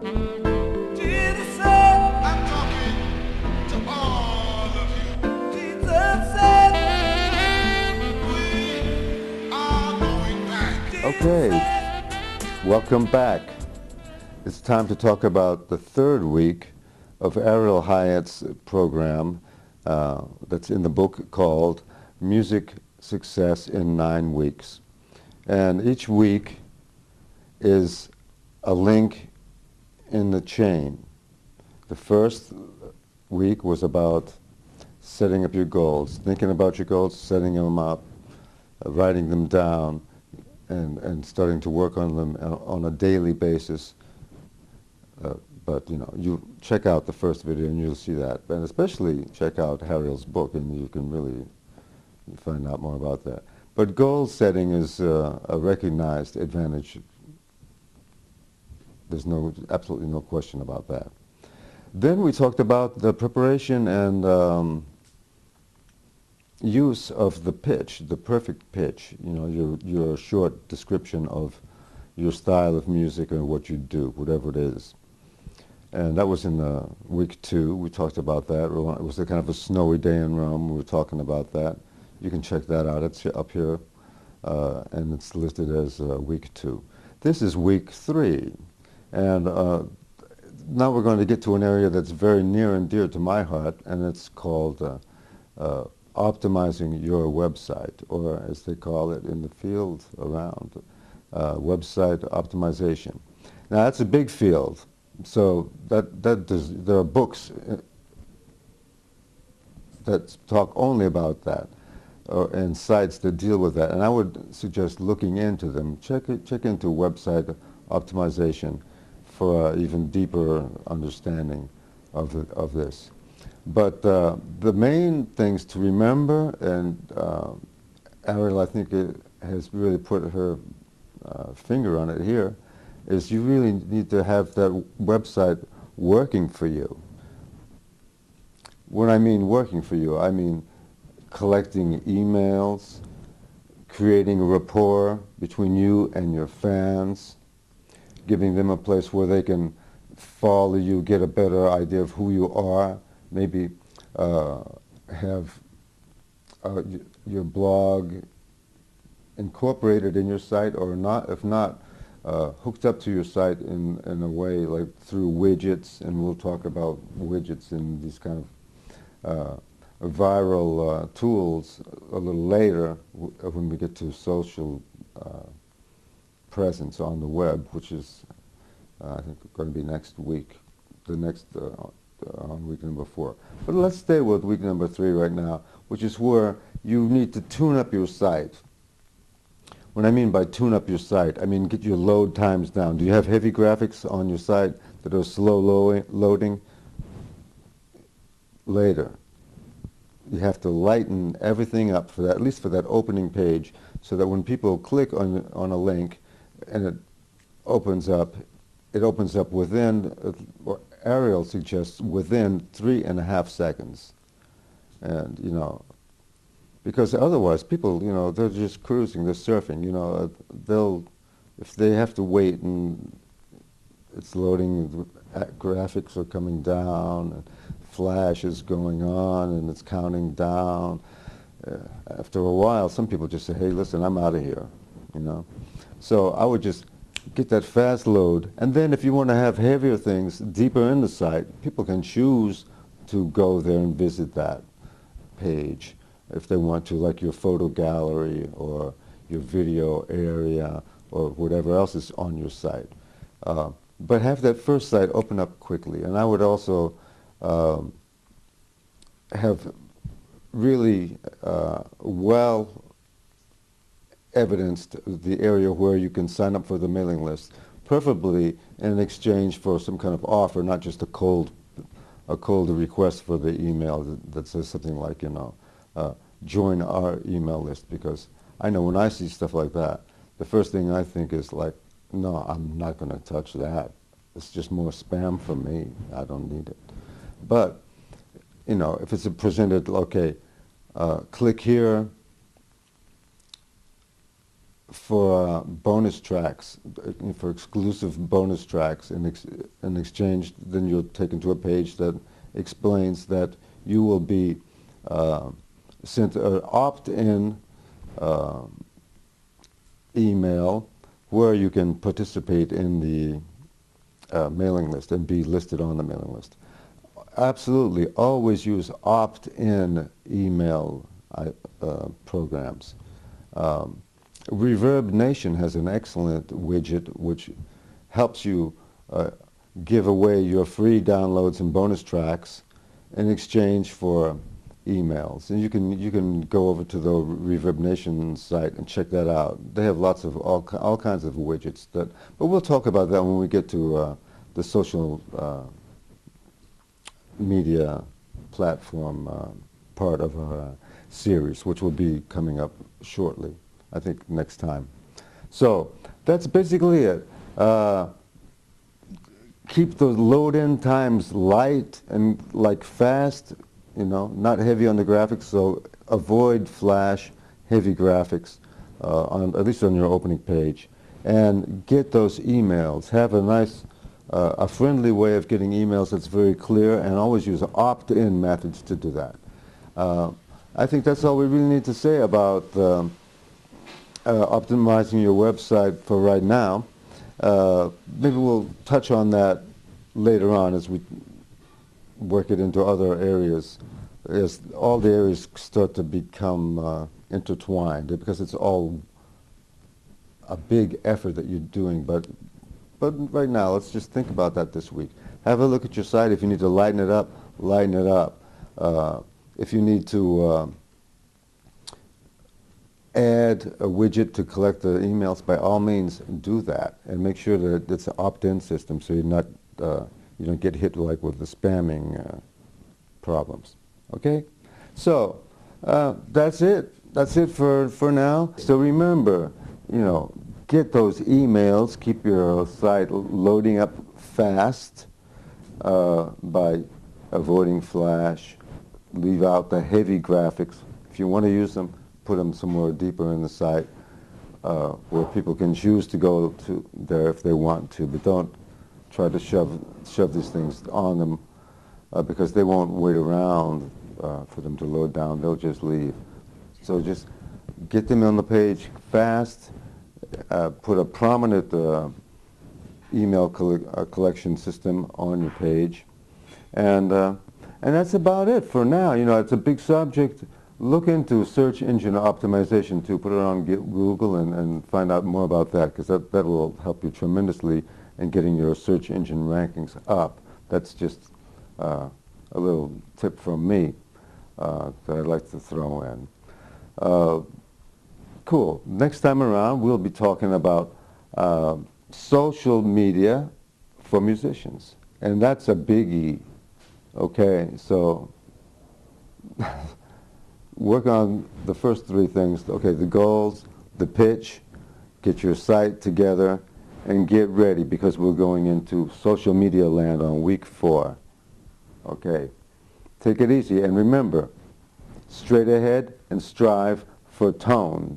Jesus said, I'm talking to all of you. Jesus said, we are going back. Okay, welcome back. It's time to talk about the third week of Ariel Hyatt's program that's in the book called Music Success in 9 Weeks. And each week is a link in the chain. The first week was about setting up your goals, thinking about your goals, setting them up, writing them down, and starting to work on them on a daily basis. But you know, you check out the first video and you'll see that, and especially check out Ariel's book, and you can really find out more about that. But goal setting is a recognized advantage. There's absolutely no question about that. Then we talked about the preparation and use of the pitch, the perfect pitch. You know, your short description of your style of music and what you do, whatever it is. And that was in week 2. We talked about that. It was a kind of a snowy day in Rome. We were talking about that. You can check that out. It's up here, and it's listed as week 2. This is week 3, and now we're going to get to an area that's very near and dear to my heart, and it's called optimizing your website, or as they call it in the field around, website optimization. Now that's a big field. So there are books that talk only about that, and sites that deal with that. And I would suggest looking into them. Check into website optimization for an even deeper understanding of this. But the main things to remember, and Ariel, I think, has really put her finger on it here, is you really need to have that website working for you. When I mean working for you, I mean collecting emails, creating a rapport between you and your fans, giving them a place where they can follow you, get a better idea of who you are, maybe have your blog incorporated in your site, or not, if not, hooked up to your site in a way like through widgets, and we'll talk about widgets and these kind of viral tools a little later when we get to social presence on the web, which is I think going to be next week, the next on week number 4. But let's stay with week number 3 right now, which is where you need to tune up your site. When I mean by tune up your site, I mean get your load times down. Do you have heavy graphics on your site that are slow loading? Later. You have to lighten everything up for that, at least for that opening page, so that when people click on a link and it opens up within, or Ariel suggests, within 3.5 seconds. And, you know, because otherwise people, you know, they're just cruising, they're surfing, you know, if they have to wait and it's loading, graphics are coming down, and flash is going on, and it's counting down. After a while, some people just say, hey, listen, I'm out of here, you know. So I would just get that fast load, and then if you want to have heavier things deeper in the site, people can choose to go there and visit that page if they want to, like your photo gallery or your video area or whatever else is on your site. But have that first site open up quickly. And I would also have really well evidenced the area where you can sign up for the mailing list, preferably in exchange for some kind of offer, not just a cold request for the email that says something like, you know, join our email list. Because I know when I see stuff like that, the first thing I think is like, no, I'm not going to touch that. It's just more spam for me. I don't need it. But, you know, if it's presented, okay, click here, for bonus tracks, for exclusive bonus tracks in exchange. Then you're taken to a page that explains that you will be sent an opt-in email where you can participate in the mailing list and be listed on the mailing list. Absolutely, always use opt-in email programs. Reverb Nation has an excellent widget which helps you give away your free downloads and bonus tracks in exchange for emails. And you can go over to the Reverb Nation site and check that out. They have lots of all kinds of widgets but we'll talk about that when we get to the social media platform part of our series, which will be coming up shortly, I think next time. So that's basically it. Keep the load-in times light and fast, not heavy on the graphics, so avoid flash, heavy graphics, at least on your opening page. And get those emails. Have a nice, a friendly way of getting emails that's very clear, and always use opt-in methods to do that. I think that's all we really need to say about optimizing your website for right now. Maybe we'll touch on that later on as we work it into other areas, as all the areas start to become intertwined, because it's all a big effort that you're doing. But right now, let's just think about that this week. Have a look at your site. If you need to lighten it up, lighten it up. If you need to add a widget to collect the emails, by all means do that, and make sure that it's an opt-in system, so you're not you don't get hit with the spamming problems. Okay, so that's it. That's it for now. So remember, get those emails. Keep your site loading up fast by avoiding flash. Leave out the heavy graphics. If you want to use them, put them somewhere deeper in the site where people can choose to go to there if they want to, but don't try to shove these things on them because they won't wait around for them to load down. They'll just leave. So just get them on the page fast. Put a prominent email collection system on your page, and that's about it for now. It's a big subject. Look into search engine optimization too. Put it on Google and find out more about that, because that will help you tremendously in getting your search engine rankings up. That's just a little tip from me that I'd like to throw in. Cool. Next time around, we'll be talking about social media for musicians, and that's a biggie. Okay, so work on the first three things. Okay, the goals, the pitch, get your site together, and get ready, because we're going into social media land on week 4. Okay, take it easy, and remember, straight ahead and strive for tone.